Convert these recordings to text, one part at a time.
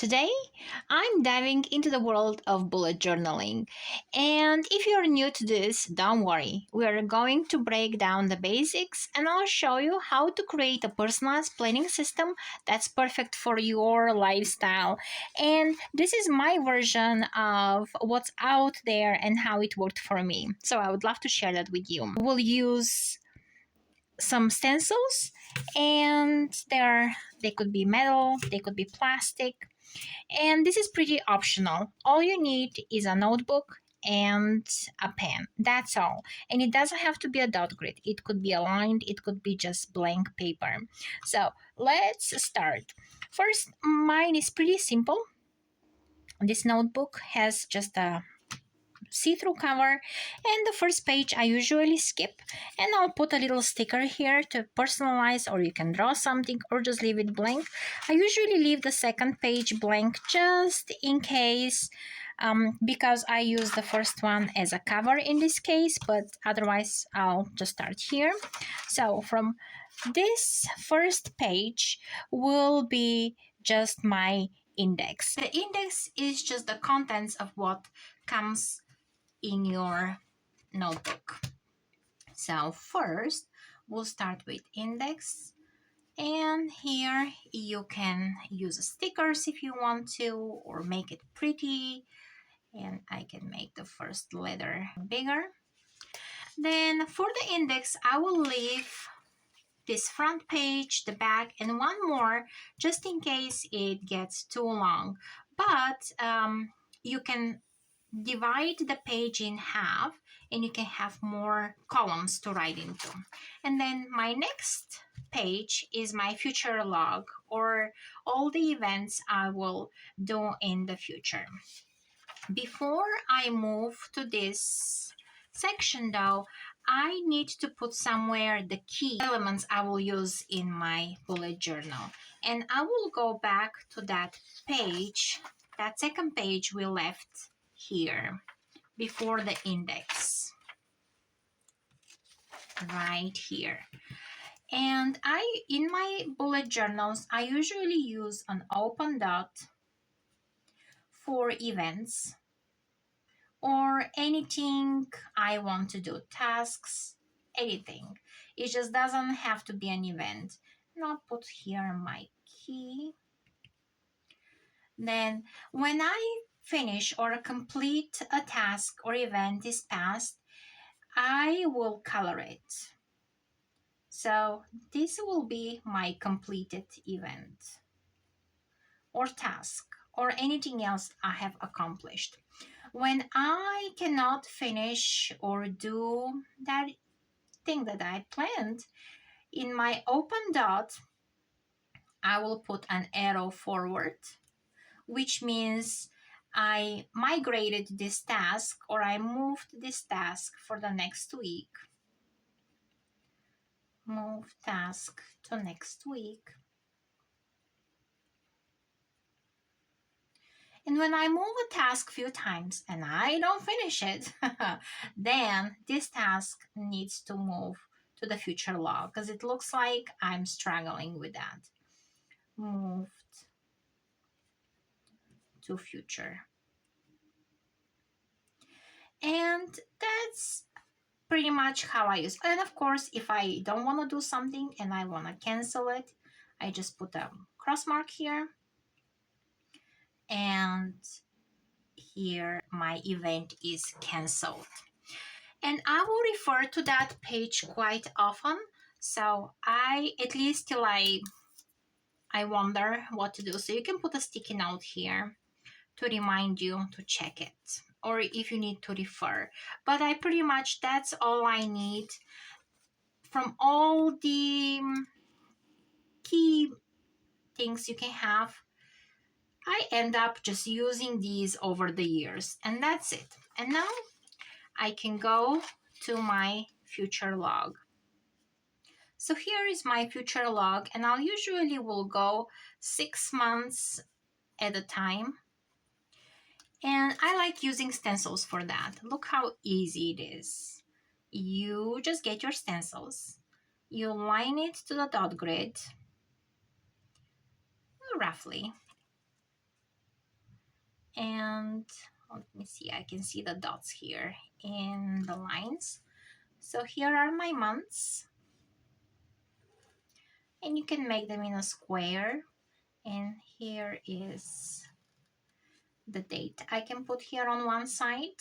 Today, I'm diving into the world of bullet journaling. And if you're new to this, don't worry. We are going to break down the basics and I'll show you how to create a personalized planning system that's perfect for your lifestyle. And this is my version of what's out there and how it worked for me. So I would love to share that with you. We'll use some stencils and they could be metal, they could be plastic, and this is pretty optional. All you need is a notebook and a pen. That's all. And it doesn't have to be a dot grid. It could be aligned, it could be just blank paper. So let's start. First, mine is pretty simple. This notebook has just a see-through cover, and the first page I usually skip, and I'll put a little sticker here to personalize, or you can draw something or just leave it blank. I usually leave the second page blank just in case, because I use the first one as a cover in this case, but otherwise I'll just start here. So from this first page will be just my index. The index is just the contents of what comes in your notebook. So first we'll start with index, and here you can use stickers if you want to or make it pretty, and I can make the first letter bigger. Then for the index I will leave this front page, the back, and one more just in case it gets too long, but you can divide the page in half and you can have more columns to write into. And then my next page is my future log, or all the events I will do in the future. Before I move to this section though, I need to put somewhere the key elements I will use in my bullet journal. And I will go back to that page, that second page we left here before the index, right here. And in my bullet journals I usually use an open dot for events or anything I want to do, tasks, anything. It just doesn't have to be an event. And I'll put here my key. Then when I finish or complete a task or event is passed, I will color it. So this will be my completed event or task or anything else I have accomplished. When I cannot finish or do that thing that I planned, in my open dot, I will put an arrow forward, which means I migrated this task or I moved this task for the next week. Move task to next week. And when I move a task a few times and I don't finish it, then this task needs to move to the future log because it looks like I'm struggling with that. Moved to future. And that's pretty much how I use. And of course, if I don't want to do something and I want to cancel it, I just put a cross mark here. And here my event is canceled. And I will refer to that page quite often. So at least till I wonder what to do. So you can put a sticky note here to remind you to check it, or if you need to refer. But I pretty much, that's all I need. From all the key things you can have, I end up just using these over the years, and that's it. And now I can go to my future log. So here is my future log, and I'll usually will go 6 months at a time. And I like using stencils for that. Look how easy it is. You just get your stencils, you line it to the dot grid, roughly, And let me see, I can see the dots here in the lines. So here are my months, and you can make them in a square. And here is the date I can put here on one side.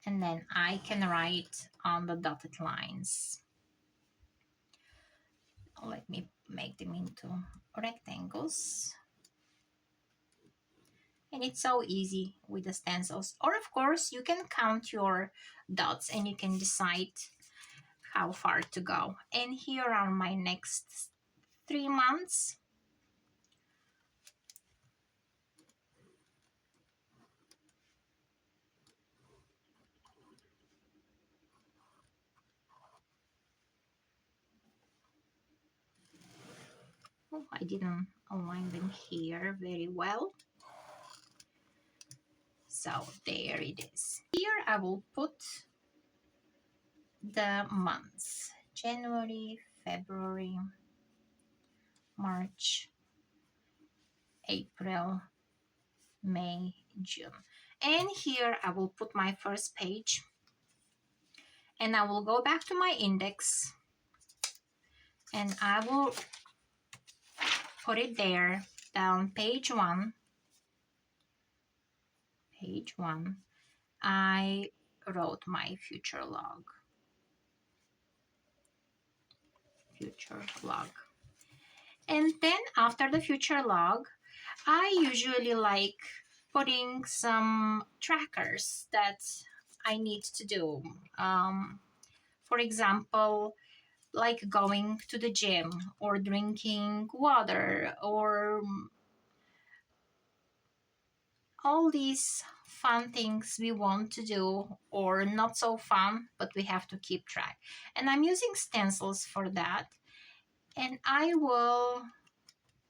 And then I can write on the dotted lines. Let me make them into rectangles. And it's so easy with the stencils. Or of course, you can count your dots and you can decide how far to go. And here are my next 3 months. Oh, I didn't align them here very well. So there it is. Here I will put the months: January, February, March, April, May, June. And here I will put my first page, and I will go back to my index and I will put it there down page 1. Page 1. I wrote my future log. Future log. And then after the future log, I usually like putting some trackers that I need to do. For example, like going to the gym or drinking water or all these fun things we want to do, or not so fun, but we have to keep track. And I'm using stencils for that. And I will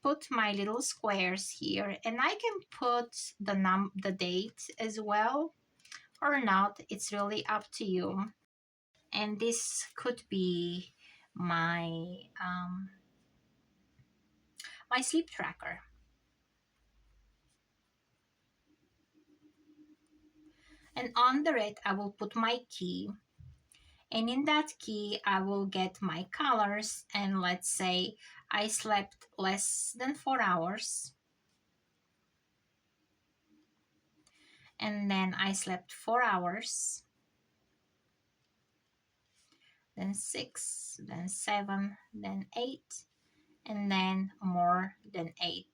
put my little squares here, and I can put the date as well or not. It's really up to you. And this could be my my sleep tracker. And under it, I will put my key. And in that key, I will get my colors. And let's say I slept less than 4 hours. And then I slept 4 hours. Then 6, then 7, then 8, and then more than 8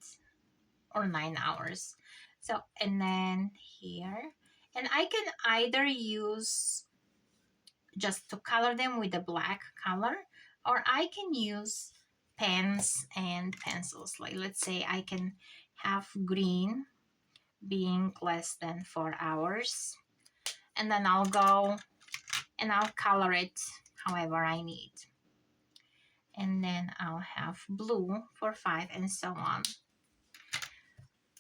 or 9 hours. So, and then here, and I can either use just to color them with a black color, or I can use pens and pencils. Like, let's say I can have green being less than 4 hours, and then I'll go and I'll color it however I need. And then I'll have blue for 5, and so on.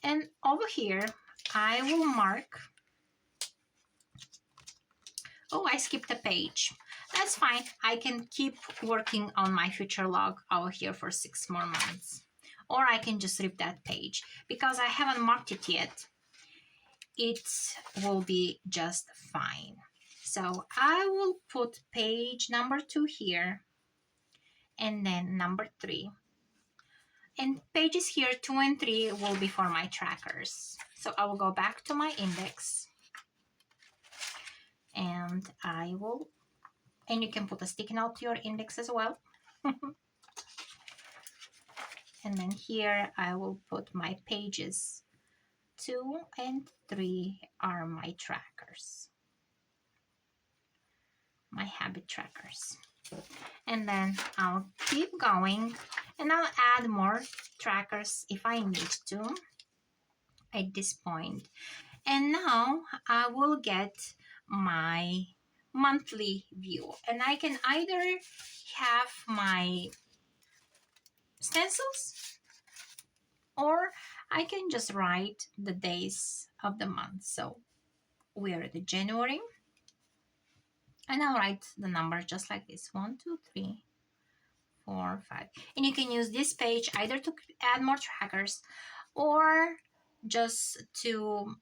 And over here, I will mark. Oh, I skipped a page. That's fine. I can keep working on my future log over here for 6 more months. Or I can just rip that page. Because I haven't marked it yet, it will be just fine. So I will put page number 2 here, and then number 3. And pages here 2 and 3 will be for my trackers. So I will go back to my index, and I will, and you can put a sticky note to your index as well. And then here I will put my pages 2 and 3 are my trackers, my habit trackers. And then I'll keep going, and I'll add more trackers if I need to at this point. And now I will get my monthly view, and I can either have my stencils, or I can just write the days of the month. So we're at the January, and I'll write the number just like this: 1, 2, 3, 4, 5. And you can use this page either to add more trackers or just to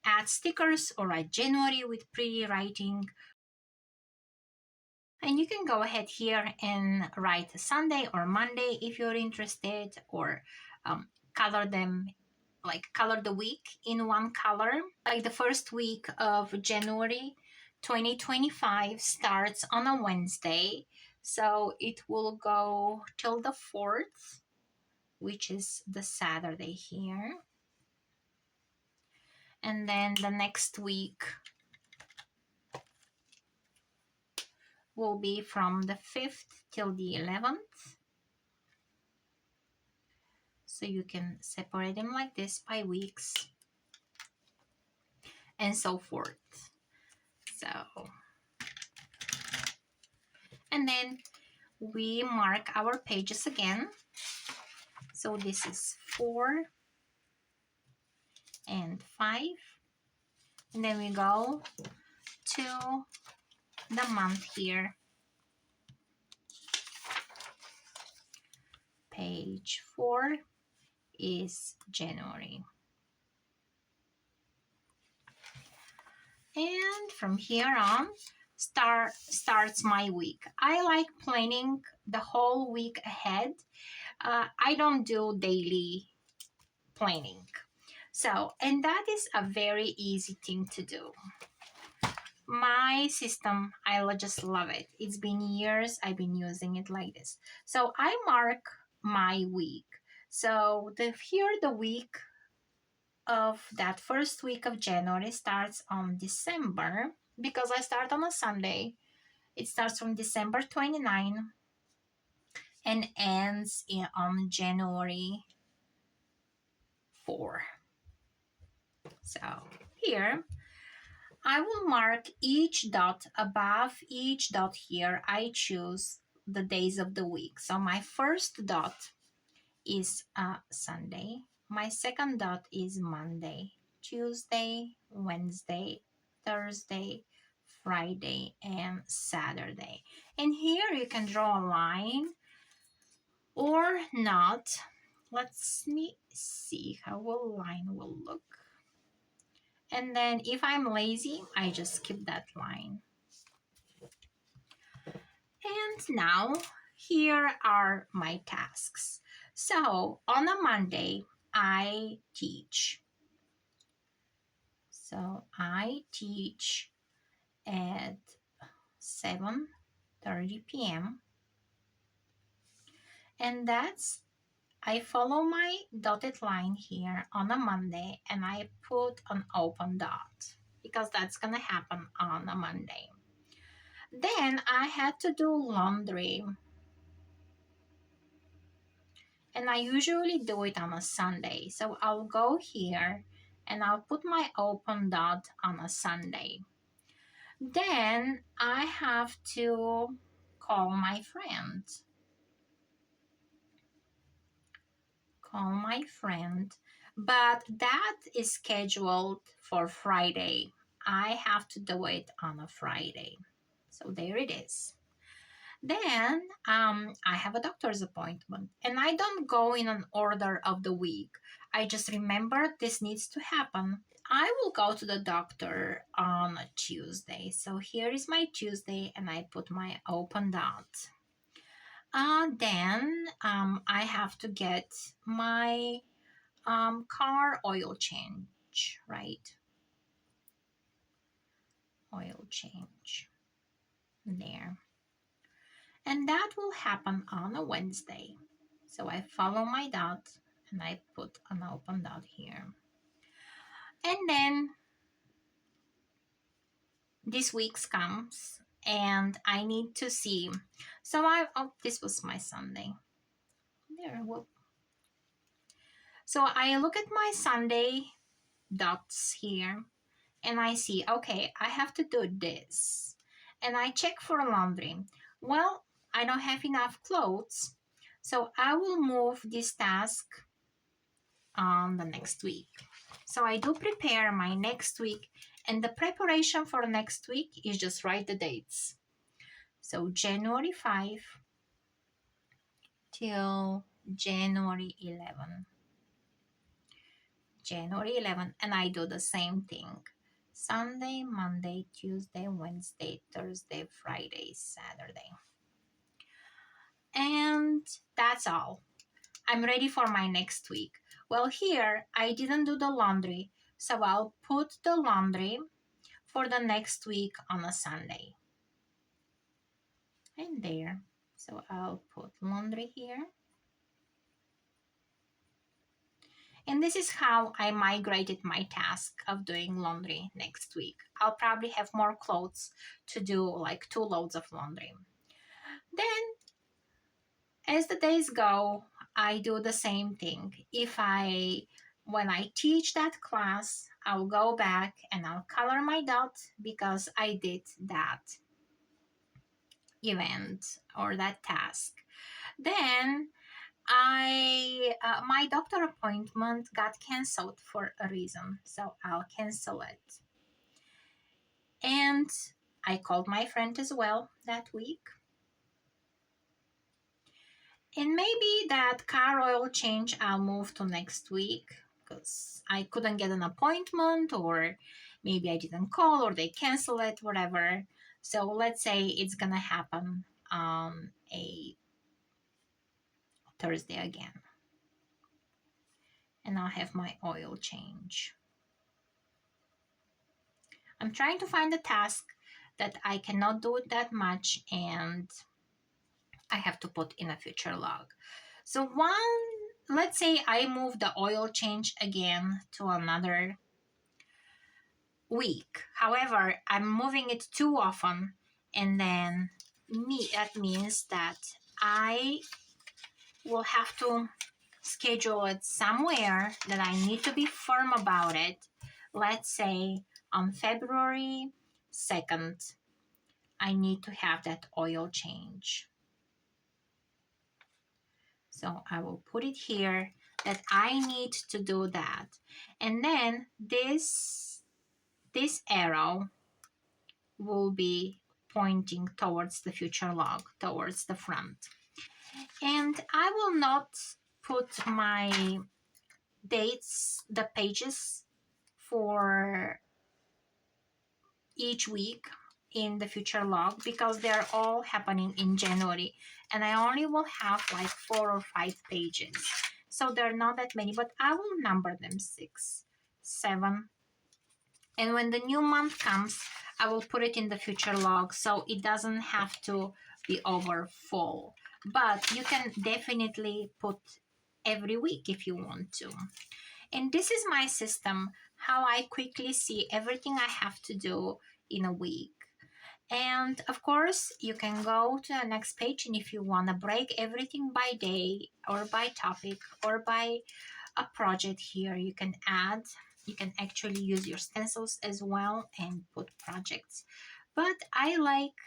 add stickers or write January with pretty writing. And you can go ahead here and write Sunday or Monday if you're interested, or color them, like color the week in one color. Like the first week of January 2025 starts on a Wednesday, so it will go till the 4th, which is the Saturday here. And then the next week will be from the 5th till the 11th. So you can separate them like this by weeks and so forth. So, and then we mark our pages again. So this is 4 and 5. And then we go to the month here. Page 4 is January. And from here on, starts my week. I like planning the whole week ahead. I don't do daily planning. So, and that is a very easy thing to do. My system, I just love it. It's been years I've been using it like this. So I mark my week. So here the week of that first week of January starts on December, because I start on a Sunday. It starts from December 29 and ends on January 4. So here I will mark each dot. Above each dot here, I choose the days of the week. So my first dot is Sunday. My second dot is Monday, Tuesday, Wednesday, Thursday, Friday, and Saturday. And here you can draw a line or not. Let's see how a line will look. And then if I'm lazy, I just skip that line. And now here are my tasks. So on a Monday, I teach. So I teach at 7:30 p.m. And I follow my dotted line here on a Monday, and I put an open dot because that's gonna happen on a Monday. Then I had to do laundry, and I usually do it on a Sunday. So I'll go here and I'll put my open dot on a Sunday. Then I have to call my friend. But that is scheduled for Friday. I have to do it on a Friday. So there it is. Then I have a doctor's appointment, and I don't go in an order of the week. I just remember this needs to happen. I will go to the doctor on a Tuesday. So here is my Tuesday, and I put my open dot. Then I have to get my car oil change, right? Oil change there. And that will happen on a Wednesday. So I follow my dot and I put an open dot here. And then this week's comes and I need to see. So this was my Sunday. There, well. So I look at my Sunday dots here and I see, okay, I have to do this. And I check for laundry. Well, I don't have enough clothes, so I will move this task on the next week. So I do prepare my next week, and the preparation for next week is just write the dates. So January 5, till January 11. January 11, and I do the same thing. Sunday, Monday, Tuesday, Wednesday, Thursday, Friday, Saturday. And that's all. I'm ready for my next week. Well, here I didn't do the laundry, so I'll put the laundry for the next week on a Sunday. And there. So I'll put laundry here. And this is how I migrated my task of doing laundry next week. I'll probably have more clothes to do, like 2 loads of laundry. Then, as the days go, I do the same thing. When I teach that class, I'll go back and I'll color my dots because I did that event or that task. Then my doctor appointment got canceled for a reason, so I'll cancel it. And I called my friend as well that week. And maybe that car oil change I'll move to next week because I couldn't get an appointment, or maybe I didn't call, or they cancel it, whatever. So let's say it's gonna happen on a Thursday again. And I'll have my oil change. I'm trying to find a task that I cannot do it that much and I have to put in a future log. So let's say I move the oil change again to another week. However, I'm moving it too often, and then that means that I will have to schedule it somewhere that I need to be firm about it. Let's say on February 2nd, I need to have that oil change. So I will put it here that I need to do that. And then this arrow will be pointing towards the future log, towards the front. And I will not put my dates, the pages for each week in the future log because they're all happening in January and I only will have like 4 or 5 pages. So there are not that many, but I will number them 6, 7. And when the new month comes, I will put it in the future log so it doesn't have to be over full. But you can definitely put every week if you want to. And this is my system, how I quickly see everything I have to do in a week. And of course, you can go to the next page, and if you want to break everything by day or by topic or by a project here, you can actually use your stencils as well and put projects. But I like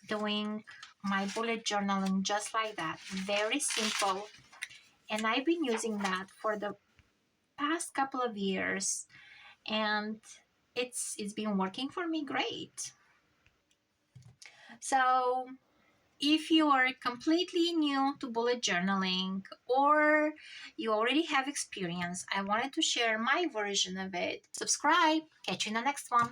doing my bullet journaling just like that, very simple. And I've been using that for the past couple of years, and it's been working for me great. So if you are completely new to bullet journaling or you already have experience, I wanted to share my version of it. Subscribe. Catch you in the next one.